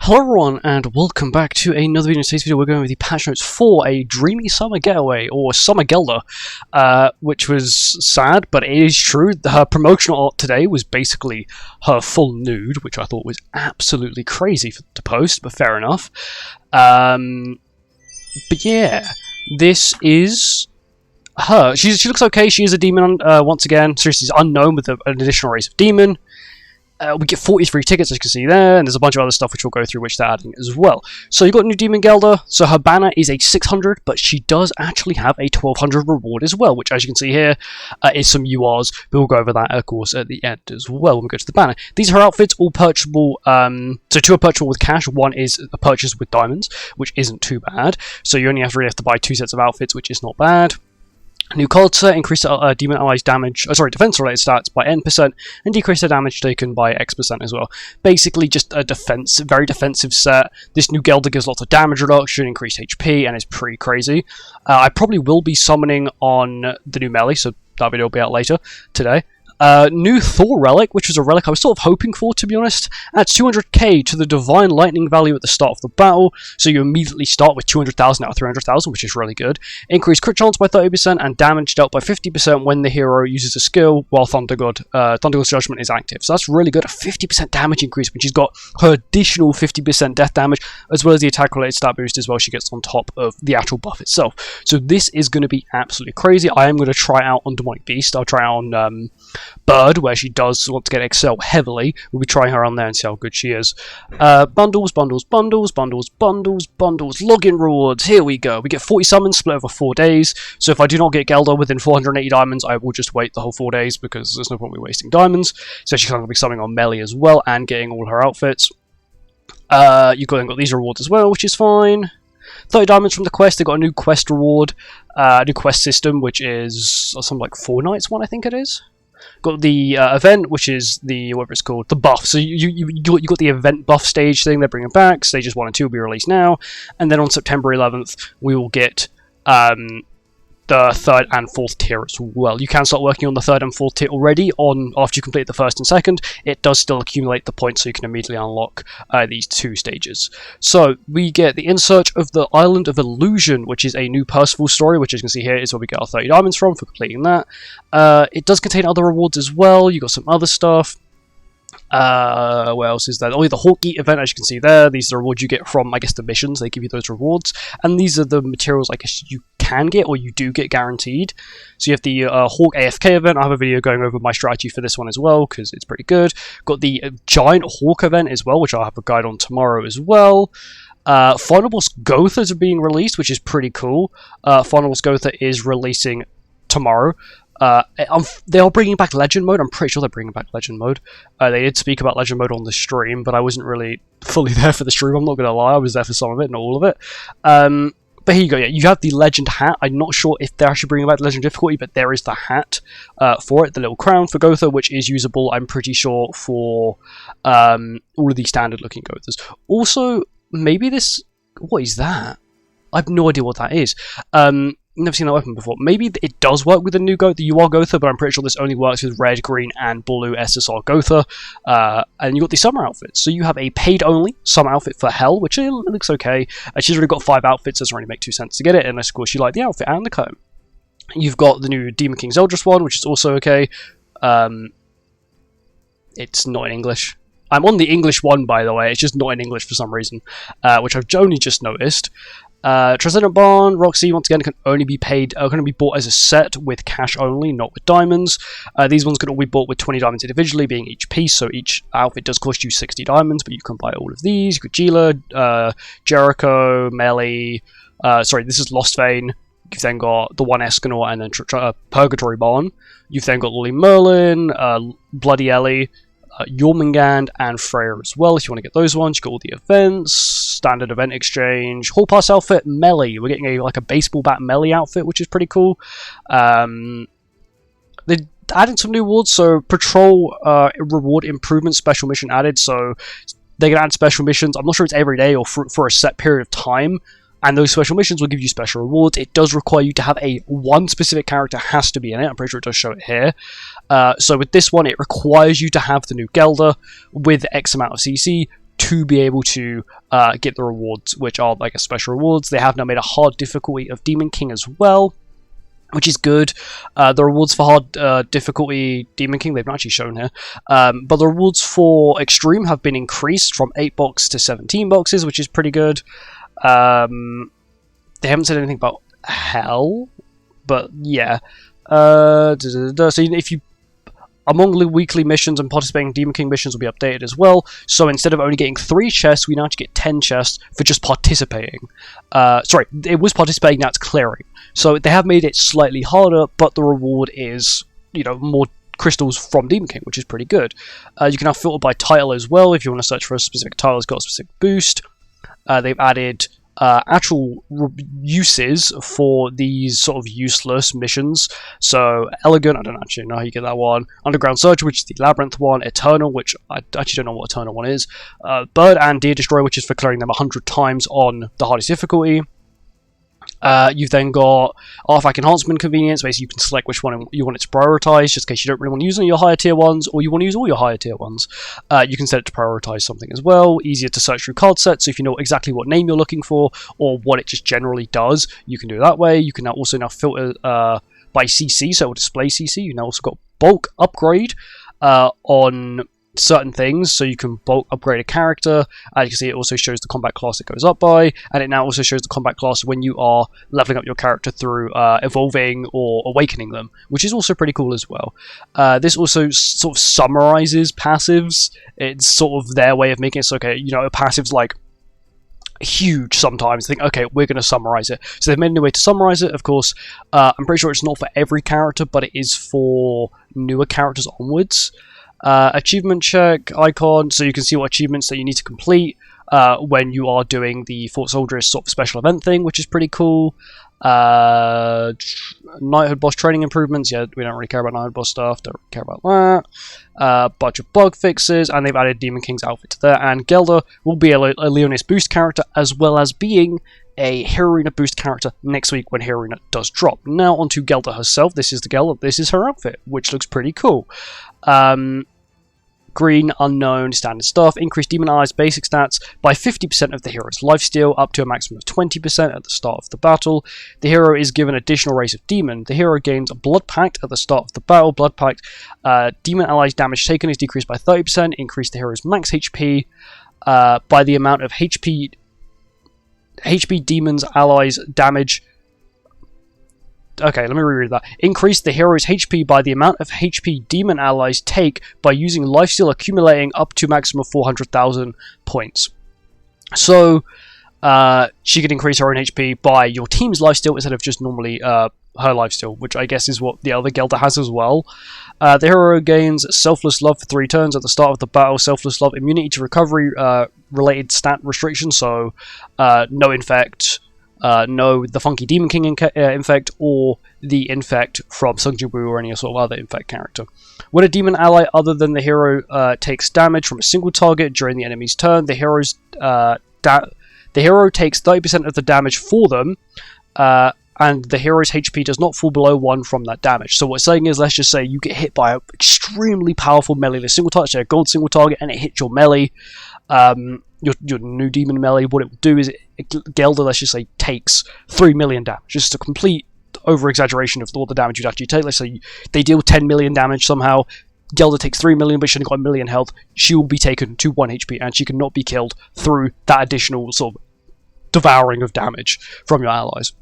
Hello everyone, and welcome back to another video. In today's video we're going with the patch notes for a Dreamy Summer Getaway, or Summer GELDA, which was sad, but it is true. Her promotional art today was basically her full nude, which I thought was absolutely crazy to post, but fair enough. But yeah, this is her. She looks okay. She is a demon once again. Seriously, she's unknown with an additional race of demon. We get 43 tickets, as you can see there, and there's a bunch of other stuff which we'll go through, which they're adding as well. So you've got new Demon GELDA, so her banner is a 600, but she does actually have a 1200 reward as well, which, as you can see here, is some URs, but we'll go over that, of course, at the end as well when we go to the banner. These are her outfits, all purchasable, so two are purchasable with cash, one is a purchase with diamonds, which isn't too bad, so you only really have to buy 2 sets of outfits, which is not bad. New card set, increase demon allies damage, defense related stats by N% and decrease their damage taken by X% as well. Basically just a very defensive set. This new GELDA gives lots of damage reduction, increased HP, and is pretty crazy. I probably will be summoning on the new melee, so that video will be out later today. New Thor relic, which was a relic I was sort of hoping for, to be honest. Adds 200k to the divine lightning value at the start of the battle, so you immediately start with 200,000 out of 300,000, which is really good. Increase crit chance by 30% and damage dealt by 50% when the hero uses a skill while Thundergod's Judgment is active. So that's really good, a 50% damage increase when she's got her additional 50% death damage, as well as the attack related stat boost as well she gets on top of the actual buff itself. So this is going to be absolutely crazy. I am going to try out on Demonic Beast. I'll try out on Bird, where she does want to get excel heavily. We'll be trying her on there and see how good she is. Bundles. Login rewards. Here we go. We get 40 summons split over 4 days. So if I do not get GELDA within 480 diamonds, I will just wait the whole 4 days because there's no point in me wasting diamonds. So she's going to be summoning on melee as well and getting all her outfits. You've then got these rewards as well, which is fine. 30 diamonds from the quest. They've got a new quest reward, new quest system, which is something like 4 nights one, I think it is. Got the event, which is the, whatever it's called, the buff. So you got the event buff stage thing they're bringing back. Stages 1 and 2 will be released now. And then on September 11th, we will get the 3rd and 4th tier as well. You can start working on the 3rd and 4th tier already after you complete the 1st and 2nd. It does still accumulate the points, so you can immediately unlock these 2 stages. So we get the In Search of the Island of Illusion, which is a new Percival story, which as you can see here is where we get our 30 diamonds from for completing that. It does contain other rewards as well. You got some other stuff. What else is there? Oh, the Hawk Eat event, as you can see there. These are the rewards you get from, I guess, the missions. They give you those rewards. And these are the materials, I guess, you can get or you do get guaranteed. So you have the Hawk AFK event. I have a video going over my strategy for this one as well, because it's pretty good. Got the Giant Hawk event as well, which I'll have a guide on tomorrow as well. Final Boss Gothas are being released, which is pretty cool. Final Boss Gotha is releasing tomorrow. They are bringing back Legend Mode. I'm pretty sure they're bringing back Legend Mode. They did speak about Legend Mode on the stream, but I wasn't really fully there for the stream. I'm not going to lie. I was there for some of it, not all of it. But here you go. Yeah, you have the Legend hat. I'm not sure if they're actually bringing back the Legend difficulty, but there is the hat for it. The little crown for Gotha, which is usable, I'm pretty sure, for all of the standard-looking Gothas. Also, maybe this... What is that? I have no idea what that is. Never seen that weapon before. Maybe it does work with the new Gotha, the UR Gotha, but I'm pretty sure this only works with red, green, and blue SSR Gotha. And you got the summer outfits. So you have a paid-only summer outfit for Hell, which it looks okay. She's already got 5 outfits, doesn't really make 2 cents to get it, unless, of course, you like the outfit and the comb. You've got the new Demon King's Eldritch one, which is also okay. It's not in English. I'm on the English one, by the way. It's just not in English for some reason, which I've only just noticed. Transcendent Barn, Roxy, once again, can only be paid, can only be bought as a set with cash only, not with diamonds. These ones can all be bought with 20 diamonds individually, being each piece, so each outfit does cost you 60 diamonds, but you can buy all of these. You've got GELDA, Jericho, Melee, this is Lost Vein. You've then got the one Escanor and then Purgatory Barn. You've then got Lily Merlin, Bloody Ellie, Jormungand and Freya as well, if you want to get those ones. You've got all the events, standard event exchange, Hall Pass outfit, melee. We're getting a baseball bat melee outfit, which is pretty cool. They added some new rewards, so patrol reward improvement special mission added, so they can add special missions. I'm not sure it's every day or for a set period of time. And those special missions will give you special rewards. It does require you to have one specific character has to be in it. I'm pretty sure it does show it here. So with this one, it requires you to have the new GELDA with X amount of CC, to be able to get the rewards, which are like a special rewards. They have now made a hard difficulty of Demon King as well, which is good. The rewards for hard difficulty Demon King, they've not actually shown here, but the rewards for extreme have been increased from 8 boxes to 17 boxes, which is pretty good. They haven't said anything about hell, but yeah. So if you among the weekly missions and participating Demon King missions will be updated as well. So instead of only getting 3 chests, we now actually get 10 chests for just participating. Sorry, it was participating, now it's clearing. So they have made it slightly harder, but the reward is, you know, more crystals from Demon King, which is pretty good. You can now filter by title as well. If you want to search for a specific title, it's got a specific boost. They've added actual uses for these sort of useless missions. So Elegant, I don't actually know how you get that one. Underground Searcher, which is the Labyrinth one. Eternal, which I actually don't know what Eternal one is. Bird and Deer Destroyer, which is for clearing them 100 times on the hardest difficulty. You've then got Artifact Enhancement Convenience. Basically, you can select which one you want it to prioritize, just in case you don't really want to use any of your higher tier ones, or you want to use all your higher tier ones. You can set it to prioritize something as well. Easier to search through card sets, so if you know exactly what name you're looking for, or what it just generally does, you can do it that way. You can now also filter by CC, so it will display CC. You've now also got bulk upgrade on certain things, so you can bulk upgrade a character. As you can see, it also shows the combat class it goes up by, and it now also shows the combat class when you are leveling up your character through evolving or awakening them, which is also pretty cool as well. This also sort of summarizes passives. It's sort of their way of making it so, okay, you know, a passive's like huge sometimes. Think, okay, we're going to summarize it. So they've made a new way to summarize it. Of course, I'm pretty sure it's not for every character, but it is for newer characters onwards. Achievement check icon, so you can see what achievements that you need to complete when you are doing the Fort Soldier's sort of special event thing, which is pretty cool. Knighthood boss training improvements, yeah, we don't really care about Knighthood boss stuff, don't really care about that. Bunch of bug fixes, and they've added Demon King's outfit to there, and GELDA will be a Leonis boost character, as well as being a Heroina boost character next week when Heroina does drop. Now onto GELDA herself. This is the GELDA, this is her outfit, which looks pretty cool. Green, unknown, standard stuff. Increase demon allies' basic stats by 50% of the hero's lifesteal, up to a maximum of 20% at the start of the battle. The hero is given additional race of demon. The hero gains a Blood Pact at the start of the battle. Blood Pact, demon allies' damage taken is decreased by 30%. Increase the hero's max HP by the amount of HP demons allies damage. Okay, let me reread that. Increase the hero's HP by the amount of HP demon allies take by using lifesteal accumulating up to maximum of 400,000 points. So, she could increase her own HP by your team's lifesteal instead of just normally her lifesteal, which I guess is what the other GELDA has as well. The hero gains Selfless Love for 3 turns at the start of the battle. Selfless Love, immunity to recovery related stat restrictions, so no infect, no the funky Demon King infect, or the infect from Sung Jin Woo or any sort of other infect character. When a demon ally other than the hero takes damage from a single target during the enemy's turn, the hero takes 30% of the damage for them, and the hero's HP does not fall below 1 from that damage. So what it's saying is, let's just say you get hit by an extremely powerful melee single target, say a gold single target, and it hits your melee, your new demon melee. What it will do is, GELDA, let's just say, takes 3 million damage. Just a complete over-exaggeration of all the damage you'd actually take. Let's say they deal 10 million damage somehow. GELDA takes 3 million, but she only got 1 million health. She will be taken to 1 HP, and she cannot be killed through that additional sort of devouring of damage from your allies.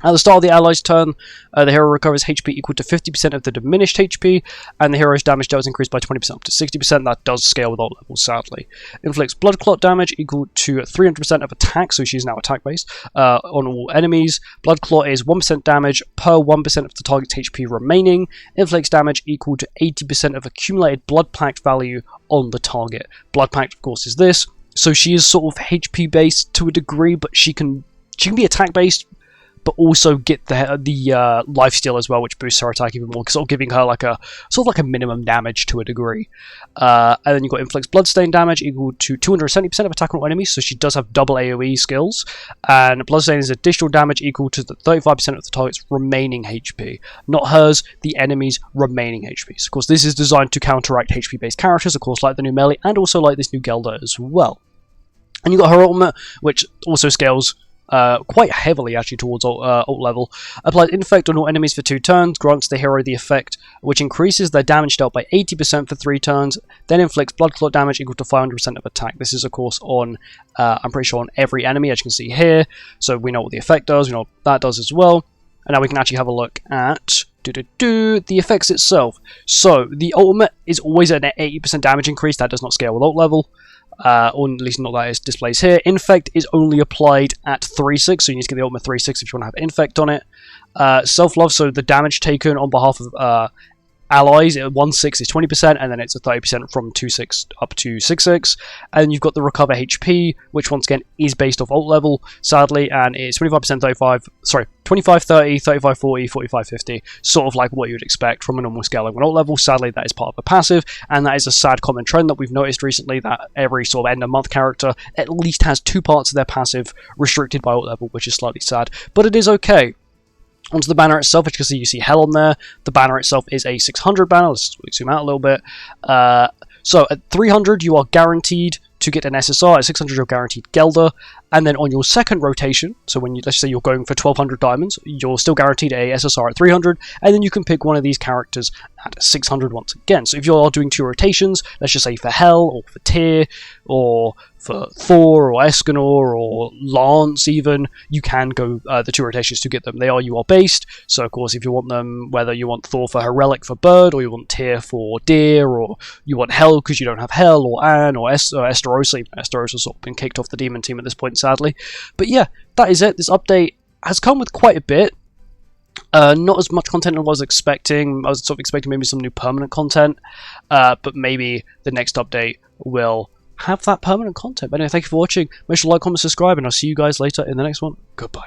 At the start of the ally's turn, the hero recovers HP equal to 50% of the diminished HP, and the hero's damage dealt is increased by 20% up to 60%. That does scale with all levels, sadly. Inflicts blood clot damage equal to 300% of attack, so she's now attack-based, on all enemies. Blood clot is 1% damage per 1% of the target's HP remaining. Inflicts damage equal to 80% of accumulated blood pact value on the target. Blood pact, of course, is this. So she is sort of HP-based to a degree, but she can be attack-based, but also get the life steal as well, which boosts her attack even more, sort of giving her like a minimum damage to a degree. And then you've got inflicts bloodstain damage equal to 270% of attack on all enemies, so she does have double AoE skills. And bloodstain is additional damage equal to the 35% of the target's remaining HP, not hers, the enemy's remaining HP. So of course, this is designed to counteract HP-based characters, of course, like the new melee, and also like this new GELDA as well. And you've got her ultimate, which also scales quite heavily actually towards ult level. Applies infect on all enemies for 2 turns, grants the hero the effect which increases their damage dealt by 80% for 3 turns, then inflicts blood clot damage equal to 500% of attack. This is of course on, I'm pretty sure on every enemy, as you can see here, so we know what the effect does, we know what that does as well. And now we can actually have a look at the effects itself. So the ultimate is always an 80% damage increase, that does not scale with ult level. Or at least not that it displays here. Infect is only applied at 3/6, so you need to get the ultimate 3/6 if you want to have Infect on it. Self-love, so the damage taken on behalf of allies at 1/6 is 20%, and then it's a 30% from 2/6 up to 6/6. And you've got the recover HP, which once again is based off ult level, sadly, and it's 25%, 25, 30, 35, 40, 45, 50, sort of like what you would expect from a normal scaling on ult level. Sadly, that is part of a passive, and that is a sad common trend that we've noticed recently, that every sort of end of month character at least has 2 parts of their passive restricted by ult level, which is slightly sad, but it is okay. Onto the banner itself, as you can see, you see Hell on there. The banner itself is a 600 banner. Let's zoom out a little bit. So at 300, you are guaranteed to get an SSR. At 600, you're guaranteed GELDA. And then on your second rotation, so when you, let's say you're going for 1200 diamonds, you're still guaranteed a SSR at 300, and then you can pick one of these characters at 600 once again. So if you're doing 2 rotations, let's just say for Hell, or for Tyr, or for Thor, or Escanor, or Lance even, you can go the 2 rotations to get them. They are UR based, so of course if you want them, whether you want Thor for Heroic for Bird, or you want Tyr for Deer, or you want Hell because you don't have Hell, or Anne, or Esterosa. Esterosa's sort of been kicked off the demon team at this point, sadly. But yeah, that is it. This update has come with quite a bit. Not as much content as I was expecting. I was sort of expecting maybe some new permanent content, but maybe the next update will have that permanent content. But anyway, thank you for watching. Make sure to like, comment, subscribe, and I'll see you guys later in the next one. Goodbye.